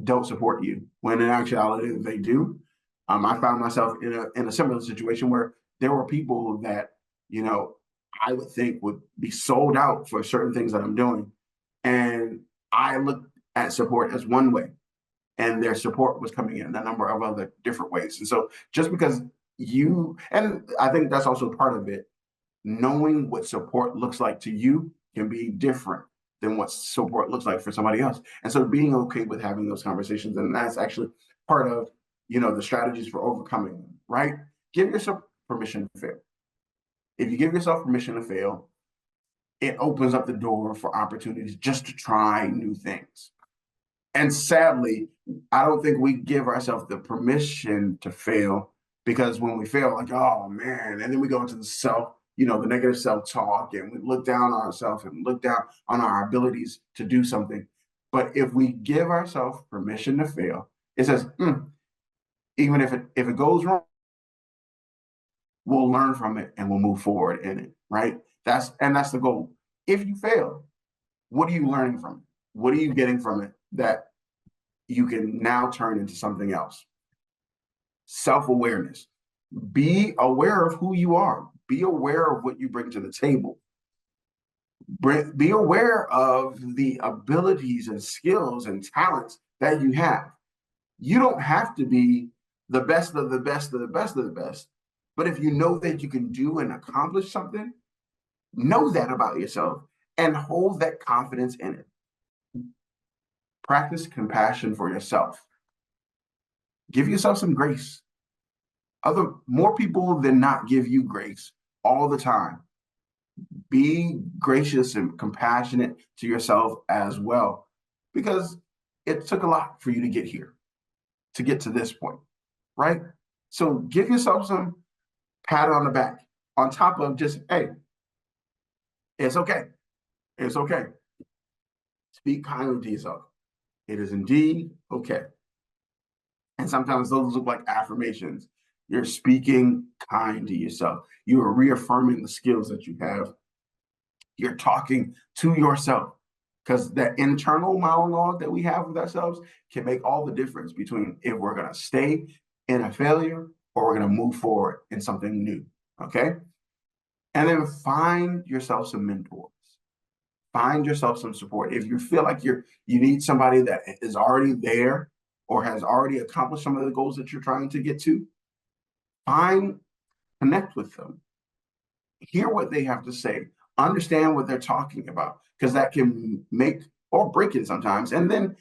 don't support you, when in actuality they do. I found myself in a similar situation where there were people that, I would think would be sold out for certain things that I'm doing. And I looked at support as one way, and their support was coming in a number of other different ways. And so just because and I think that's also part of it, knowing what support looks like to you can be different than what support looks like for somebody else. And so being okay with having those conversations, and that's actually part of, the strategies for overcoming them, right? Give yourself permission to fail. If you give yourself permission to fail, it opens up the door for opportunities just to try new things. And sadly, I don't think we give ourselves the permission to fail, because when we fail, like, oh man, and then we go into the negative self-talk, and we look down on ourselves and look down on our abilities to do something. But if we give ourselves permission to fail, it says, even if it goes wrong, we'll learn from it and we'll move forward in it, right? That's the goal. If you fail, what are you learning from it? What are you getting from it that you can now turn into something else? Self-awareness. Be aware of who you are. Be aware of what you bring to the table. Be aware of the abilities and skills and talents that you have. You don't have to be the best of the best of the best of the best. But if you know that you can do and accomplish something, know that about yourself and hold that confidence in it. Practice compassion for yourself. Give yourself some grace. More people than not give you grace all the time. Be gracious and compassionate to yourself as well, because it took a lot for you to get here, to get to this point, right? So give yourself some pat on the back on top of just, hey, it's okay. It's okay. Speak kindly to yourself. It is indeed okay. And sometimes those look like affirmations. You're speaking kind to yourself. You are reaffirming the skills that you have. You're talking to yourself, because that internal monologue that we have with ourselves can make all the difference between if we're going to stay in a failure or we're going to move forward in something new. Okay. And then find yourself some mentors. Find yourself some support. If you feel like you need somebody that is already there or has already accomplished some of the goals that you're trying to get to, connect with them, hear what they have to say, understand what they're talking about, because that can make or break it sometimes, and then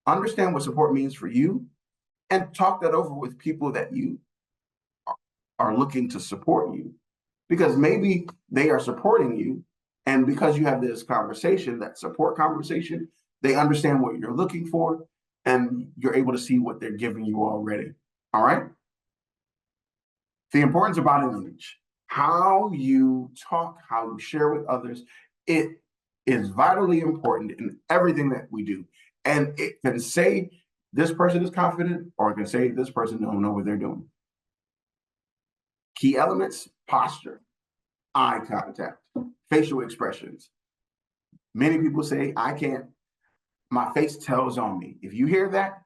understand what support means for you and talk that over with people that you are looking to support you, because maybe they are supporting you, and because you have this conversation, that support conversation, they understand what you're looking for, and you're able to see what they're giving you already. All right. The importance of body language, how you talk, how you share with others, it is vitally important in everything that we do. And it can say this person is confident, or it can say this person don't know what they're doing. Key elements: posture, eye contact, facial expressions. Many people say, I can't, my face tells on me. If you hear that,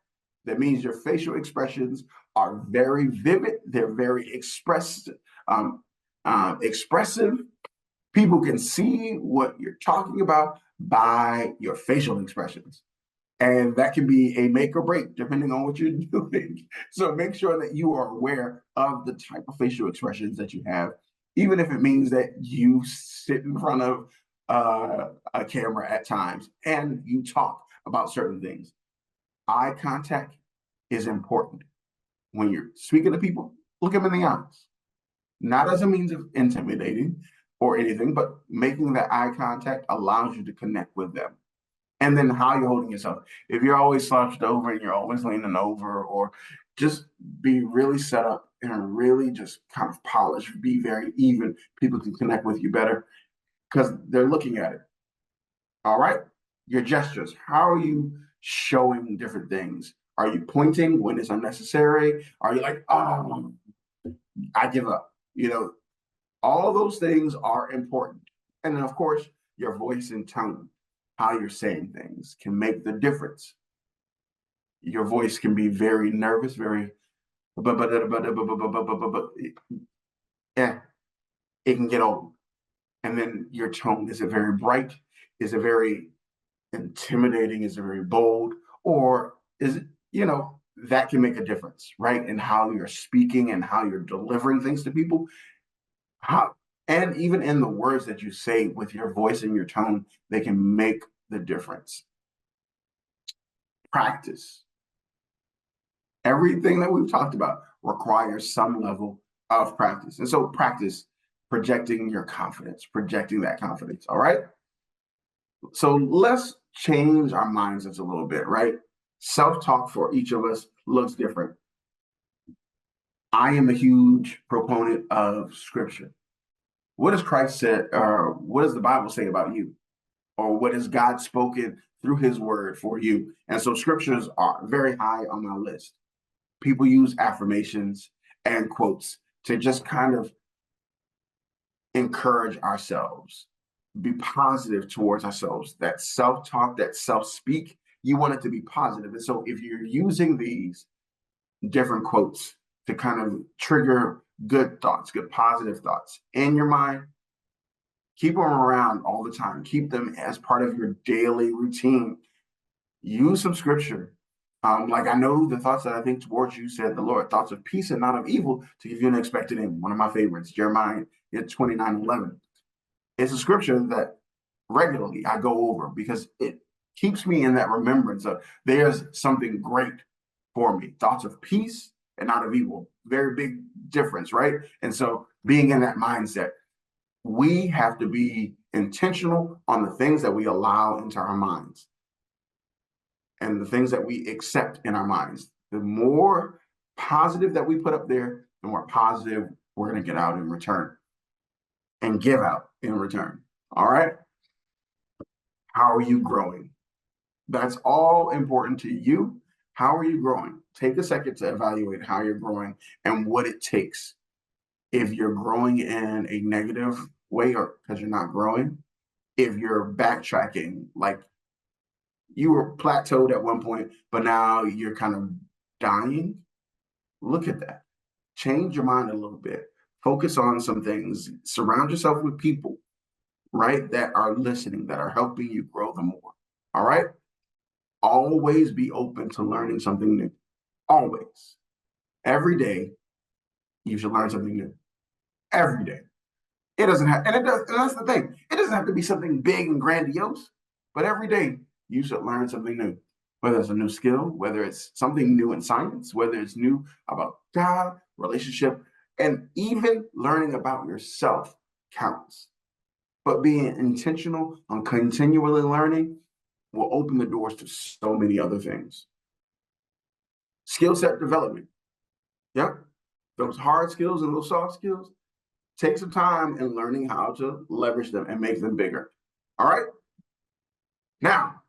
that means your facial expressions are very vivid. They're very expressive. People can see what you're talking about by your facial expressions. And that can be a make or break depending on what you're doing. So make sure that you are aware of the type of facial expressions that you have, even if it means that you sit in front of a camera at times and you talk about certain things. Eye contact is important. When you're speaking to people, look them in the eyes, not as a means of intimidating or anything, but making that eye contact allows you to connect with them. And then how you're holding yourself. If you're always slouched over and you're always leaning over, or just be really set up and really just kind of polished, be very even, people can connect with you better because they're looking at it. All right. Your gestures. How are you showing different things? Are you pointing when it's unnecessary? Are you like, oh, I give up? All those things are important. And then, of course, your voice and tone, how you're saying things can make the difference. Your voice can be very nervous, very, yeah, it can get old. And then your tone, is it very bright? Is it very intimidating? Is it very bold? Or is it, that can make a difference, right? In how you're speaking and how you're delivering things to people. And even in the words that you say with your voice and your tone, they can make the difference. Practice. Everything that we've talked about requires some level of practice. And so practice projecting your confidence, projecting that confidence. All right. So let's change our mindsets a little bit, right? Self-talk for each of us looks different. I am a huge proponent of scripture. What does Christ say, or what does the Bible say about you? Or what has God spoken through his word for you? And so scriptures are very high on my list. People use affirmations and quotes to just kind of encourage ourselves, be positive towards ourselves. That self-talk, that self-speak, you want it to be positive. And so if you're using these different quotes to kind of trigger good thoughts, good positive thoughts in your mind, keep them around all the time. Keep them as part of your daily routine. Use some scripture. Like I know the thoughts that I think towards you, said the Lord, thoughts of peace and not of evil, to give you an expected end. One of my favorites, Jeremiah 29:11. It's a scripture that regularly I go over because it keeps me in that remembrance of there's something great for me. Thoughts of peace and not of evil. Very big difference, right? And so being in that mindset, we have to be intentional on the things that we allow into our minds and the things that we accept in our minds. The more positive that we put up there, the more positive we're going to get out in return and give out in return. All right. How are you growing? That's all important to you. How are you growing? Take a second to evaluate how you're growing and what it takes. If you're growing in a negative way or because you're not growing, if you're backtracking, like you were plateaued at one point, but now you're kind of dying, look at that. Change your mind a little bit. Focus on some things. Surround yourself with people, right, that are listening, that are helping you grow them more. All right? Always be open to learning something new. Always. Every day, you should learn something new. Every day. It doesn't have, and it does, and that's the thing. It doesn't have to be something big and grandiose, but every day you should learn something new. Whether it's a new skill, whether it's something new in science, whether it's new about job, relationship, and even learning about yourself counts. But being intentional on continually learning will open the doors to so many other things. Skill set development. Yep. Those hard skills and those soft skills, take some time in learning how to leverage them and make them bigger. All right. Now,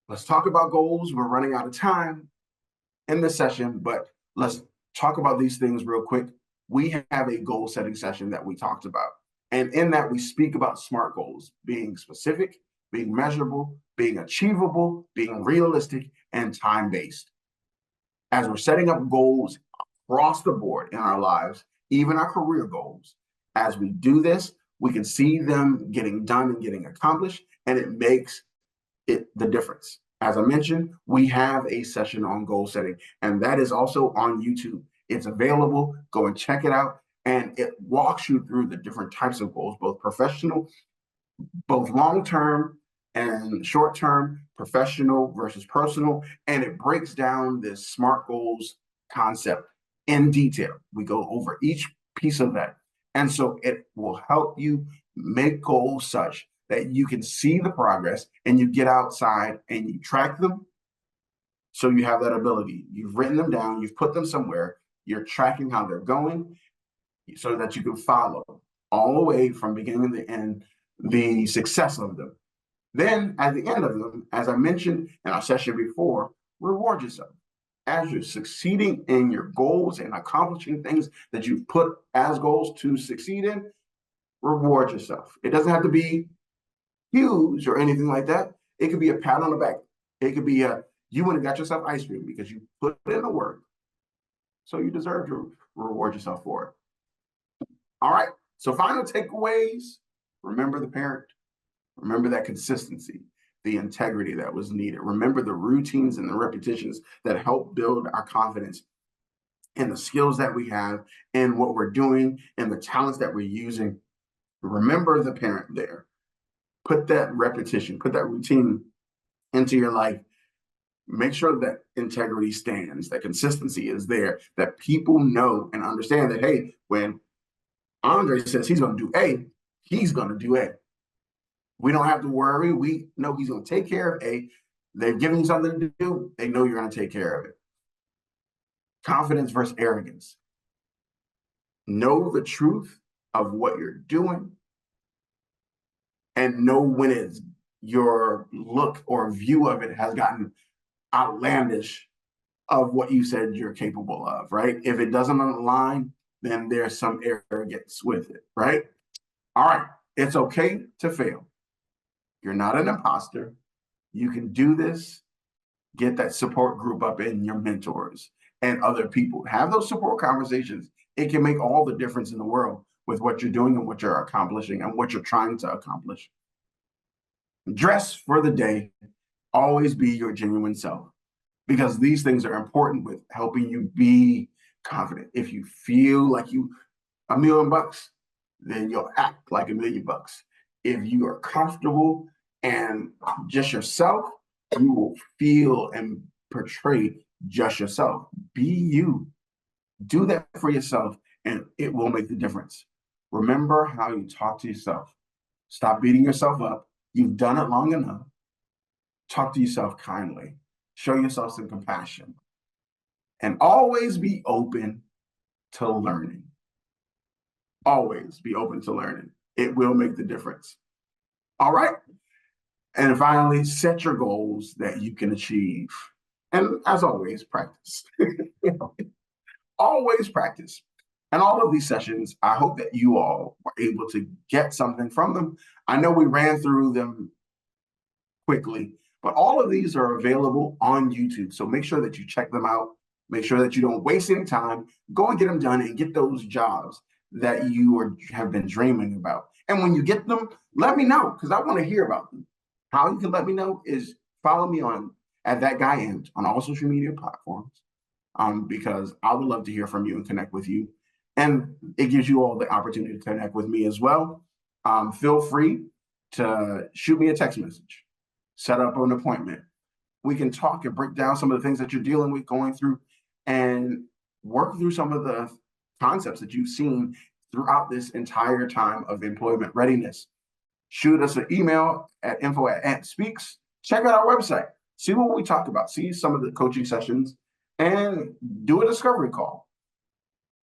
let's talk about goals. We're running out of time in this session, but let's talk about these things real quick. We have a goal setting session that we talked about. And in that, we speak about SMART goals, being specific, being measurable, being achievable, being realistic, and time-based. As we're setting up goals across the board in our lives, even our career goals, as we do this, we can see them getting done and getting accomplished, and it makes it the difference. As I mentioned, we have a session on goal setting, and that is also on YouTube. It's available. Go and check it out. And it walks you through the different types of goals, both professional, both long-term and short-term, professional versus personal. And it breaks down this SMART goals concept in detail. We go over each piece of that. And so it will help you make goals such that you can see the progress and you get outside and you track them. So you have that ability. You've written them down, you've put them somewhere, you're tracking how they're going so that you can follow all the way from beginning to end the success of them. Then at the end of them, as I mentioned in our session before, reward yourself. As you're succeeding in your goals and accomplishing things that you've put as goals to succeed in, reward yourself. It doesn't have to be huge or anything like that. It could be a pat on the back. It could be you went and got yourself ice cream because you put in the work. So you deserve to reward yourself for it. All right. So final takeaways. Remember the parent. Remember that consistency, the integrity that was needed. Remember the routines and the repetitions that help build our confidence in the skills that we have and what we're doing and the talents that we're using. Remember the parent there. Put that repetition, put that routine into your life. Make sure that integrity stands, that consistency is there, that people know and understand that, hey, when Andre says he's going to do A, he's going to do A. We don't have to worry. We know he's going to take care of A. They've given you something to do. They know you're going to take care of it. Confidence versus arrogance. Know the truth of what you're doing and know when it's your look or view of it has gotten outlandish of what you said you're capable of, right? If it doesn't align, then there's some arrogance with it, right? All right, it's okay to fail. You're not an imposter. You can do this. Get that support group up in your mentors and other people. Have those support conversations. It can make all the difference in the world with what you're doing and what you're accomplishing and what you're trying to accomplish. Dress for the day. Always be your genuine self, because these things are important with helping you be confident. If you feel like you $1 million, then you'll act like $1 million. If you are comfortable and just yourself, you will feel and portray just yourself. Be you. Do that for yourself, and it will make the difference. Remember how you talk to yourself. Stop beating yourself up. You've done it long enough. Talk to yourself kindly. Show yourself some compassion. And always be open to learning. Always be open to learning. It will make the difference. All right. And finally, set your goals that you can achieve. And as always, practice. Always practice. And all of these sessions, I hope that you all were able to get something from them. I know we ran through them quickly, but all of these are available on YouTube. So make sure that you check them out. Make sure that you don't waste any time. Go and get them done and get those jobs that you have been dreaming about. And when you get them, let me know, because I want to hear about them. How you can let me know is follow me on at that guy Amped on all social media platforms, because I would love to hear from you and connect with you. And it gives you all the opportunity to connect with me as well. Feel free to shoot me a text message, set up an appointment. We can talk and break down some of the things that you're dealing with, going through, and work through some of the concepts that you've seen throughout this entire time of employment readiness. Shoot us an email at info@AmpSpeaks. Check out our website. See what we talk about. See some of the coaching sessions and do a discovery call.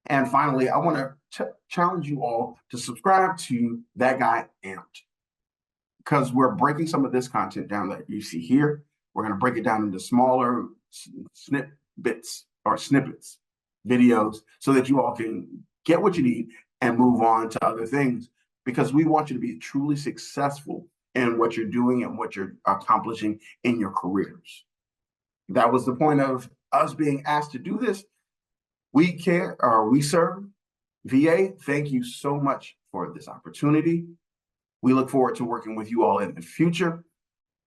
And finally, I want to challenge you all to subscribe to That Guy Amped, because we're breaking some of this content down that you see here. We're going to break it down into smaller snippets, videos, so that you all can get what you need and move on to other things, because we want you to be truly successful in what you're doing and what you're accomplishing in your careers. That was the point of us being asked to do this. WeCARE, or WeSERVE VA, thank you so much for this opportunity. We look forward to working with you all in the future.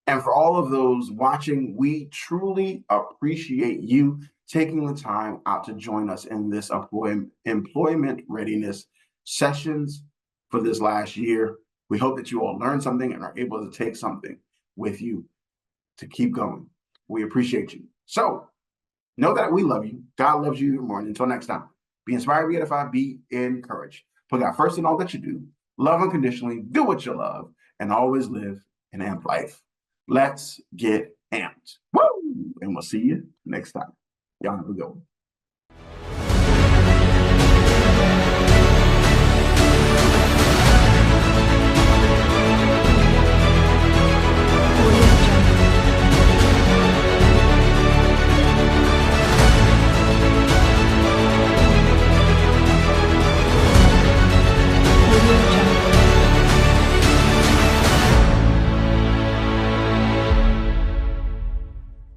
And for all of those watching, we truly appreciate you taking the time out to join us in this employment readiness sessions for this last year. We hope that you all learned something and are able to take something with you to keep going. We appreciate you. So know that we love you. God loves you even more. And until next time, be inspired, be edified, be encouraged. Put God first in all that you do. Love unconditionally, do what you love, and always live an amped life. Let's get amped. Woo! And we'll see you next time. Y'all have a good one.